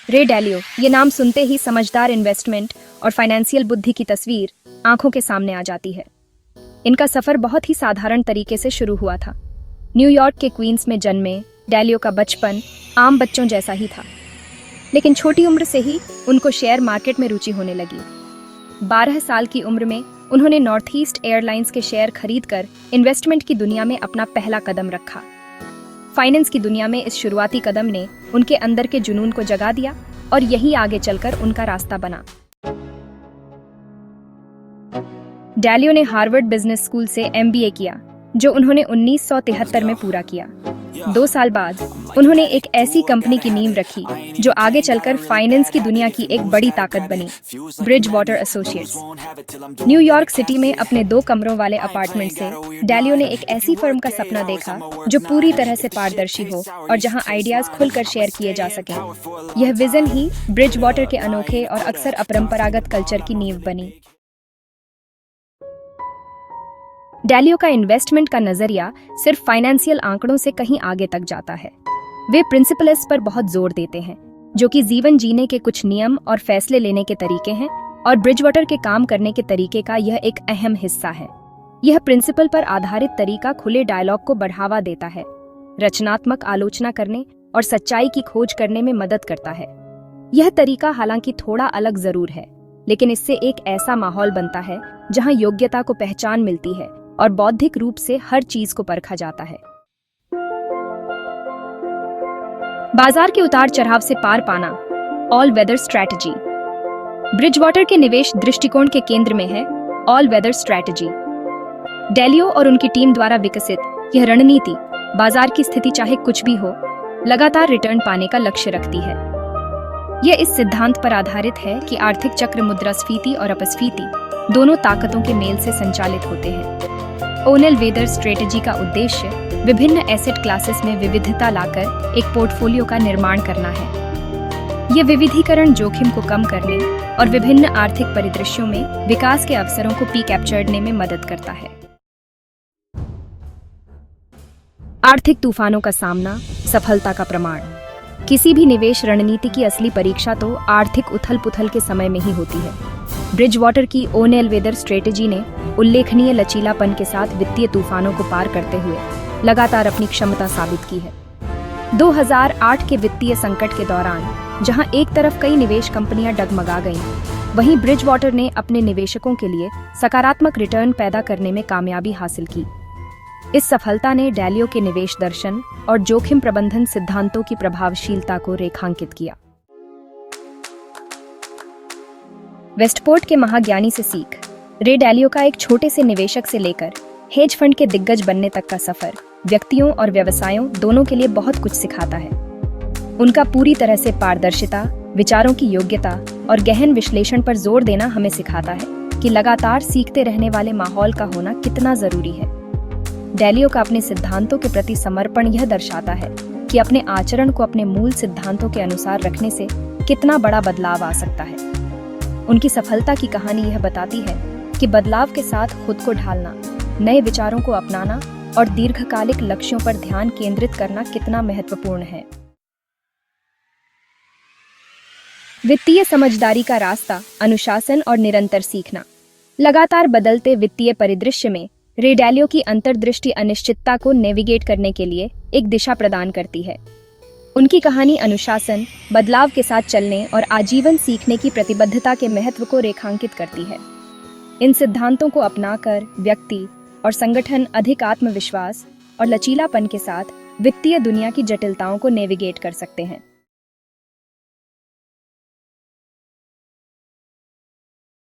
रे डैलियो, ये नाम सुनते ही समझदार इन्वेस्टमेंट और फाइनेंशियल बुद्धि की तस्वीर आंखों के सामने आ जाती है। इनका सफर बहुत ही साधारण तरीके से शुरू हुआ था। न्यूयॉर्क के क्वींस में जन्मे डैलियो का बचपन आम बच्चों जैसा ही था, लेकिन छोटी उम्र से ही उनको शेयर मार्केट में रुचि होने लगी। 12 साल की उम्र में उन्होंने नॉर्थ ईस्ट एयरलाइंस के शेयर खरीदकर इन्वेस्टमेंट की दुनिया में अपना पहला कदम रखा। फाइनेंस की दुनिया में इस शुरुआती कदम ने उनके अंदर के जुनून को जगा दिया और यही आगे चलकर उनका रास्ता बना। डैलियो ने हार्वर्ड बिजनेस स्कूल से MBA किया, जो उन्होंने 1973 में पूरा किया। 2 साल बाद उन्होंने एक ऐसी कंपनी की नींव रखी जो आगे चलकर फाइनेंस की दुनिया की एक बड़ी ताकत बनी, ब्रिजवाटर एसोसिएट्स। न्यूयॉर्क सिटी में अपने 2 कमरों वाले अपार्टमेंट से डैलियो ने एक ऐसी फर्म का सपना देखा जो पूरी तरह से पारदर्शी हो और जहां आइडियाज खुलकर शेयर किए जा सकें। यह विजन ही ब्रिजवाटर के अनोखे और अक्सर अपरंपरागत कल्चर की नींव बनी। डैलियो का इन्वेस्टमेंट का नजरिया सिर्फ फाइनेंशियल आंकड़ों से कहीं आगे तक जाता है। वे प्रिंसिपल्स पर बहुत जोर देते हैं, जो कि जीवन जीने के कुछ नियम और फैसले लेने के तरीके हैं, और ब्रिजवाटर के काम करने के तरीके का यह एक अहम हिस्सा है। यह प्रिंसिपल पर आधारित तरीका खुले डायलॉग को बढ़ावा देता है, रचनात्मक आलोचना करने और सच्चाई की खोज करने में मदद करता है। यह तरीका हालांकि थोड़ा अलग जरूर है, लेकिन इससे एक ऐसा माहौल बनता है जहां योग्यता को पहचान मिलती है और बौद्धिक रूप से हर चीज को परखा जाता है। बाजार के उतार चढ़ाव से पार पाना, ऑल वेदर स्ट्रैटेजी। ब्रिजवाटर के निवेश दृष्टिकोण के केंद्र में है ऑल वेदर स्ट्रैटेजी। डैलियो और उनकी टीम द्वारा विकसित यह रणनीति बाजार की स्थिति चाहे कुछ भी हो, लगातार रिटर्न पाने का लक्ष्य रखती है। यह इस सिद्धांत पर आधारित है कि आर्थिक चक्र मुद्रास्फीति और अपस्फीति दोनों ताकतों के मेल से संचालित होते हैं। ओनेल वेदर स्ट्रेटेजी का उद्देश्य विभिन्न एसेट क्लासेस में विविधता लाकर एक पोर्टफोलियो का निर्माण करना है। यह विविधीकरण जोखिम को कम करने और विभिन्न आर्थिक परिदृश्यों में विकास के अवसरों को कैप्चरने में मदद करता है। आर्थिक तूफानों का सामना, सफलता का प्रमाण। किसी भी निवेश रणनीति की असली परीक्षा तो आर्थिक उथल-पुथल के समय में ही होती है। ब्रिजवाटर की ओनेल वेदर स्ट्रेटेजी ने उल्लेखनीय लचीलापन के साथ वित्तीय तूफानों को पार करते हुए लगातार अपनी क्षमता साबित की है। 2008 के वित्तीय संकट के दौरान, जहां एक तरफ कई निवेश कंपनियां डगमगा गईं, वहीं ब्रिजवाटर ने अपने निवेशकों के लिए सकारात्मक रिटर्न पैदा करने में कामयाबी हासिल की। इस सफलता ने डैलियो के निवेश दर्शन और जोखिम प्रबंधन सिद्धांतों की प्रभावशीलता को रेखांकित किया। वेस्टपोर्ट के महाज्ञानी से सीख। रे डैलियो का एक छोटे से निवेशक से लेकर हेज फंड के दिग्गज बनने तक का सफर व्यक्तियों और व्यवसायों दोनों के लिए बहुत कुछ सिखाता है। उनका पूरी तरह से पारदर्शिता, विचारों की योग्यता और गहन विश्लेषण पर जोर देना हमें सिखाता है कि लगातार सीखते रहने वाले माहौल का होना कितना जरूरी है। डैलियो का अपने सिद्धांतों के प्रति समर्पण यह दर्शाता है कि अपने आचरण को अपने मूल सिद्धांतों के अनुसार रखने से कितना बड़ा बदलाव आ सकता है। उनकी सफलता की कहानी यह बताती है कि बदलाव के साथ खुद को ढालना, नए विचारों को अपनाना और दीर्घकालिक लक्ष्यों पर ध्यान केंद्रित करना कितना महत्वपूर्ण है। वित्तीय समझदारी का रास्ता, अनुशासन और निरंतर सीखना। लगातार बदलते वित्तीय परिदृश्य में रे डैलियो की अंतर्दृष्टि अनिश्चितता को नेविगेट करने के लिए एक दिशा प्रदान करती है। उनकी कहानी अनुशासन, बदलाव के साथ चलने और आजीवन सीखने की प्रतिबद्धता के महत्व को रेखांकित करती है। इन सिद्धांतों को अपनाकर व्यक्ति और संगठन अधिक आत्मविश्वास और लचीलापन के साथ वित्तीय दुनिया की जटिलताओं को नेविगेट कर सकते हैं।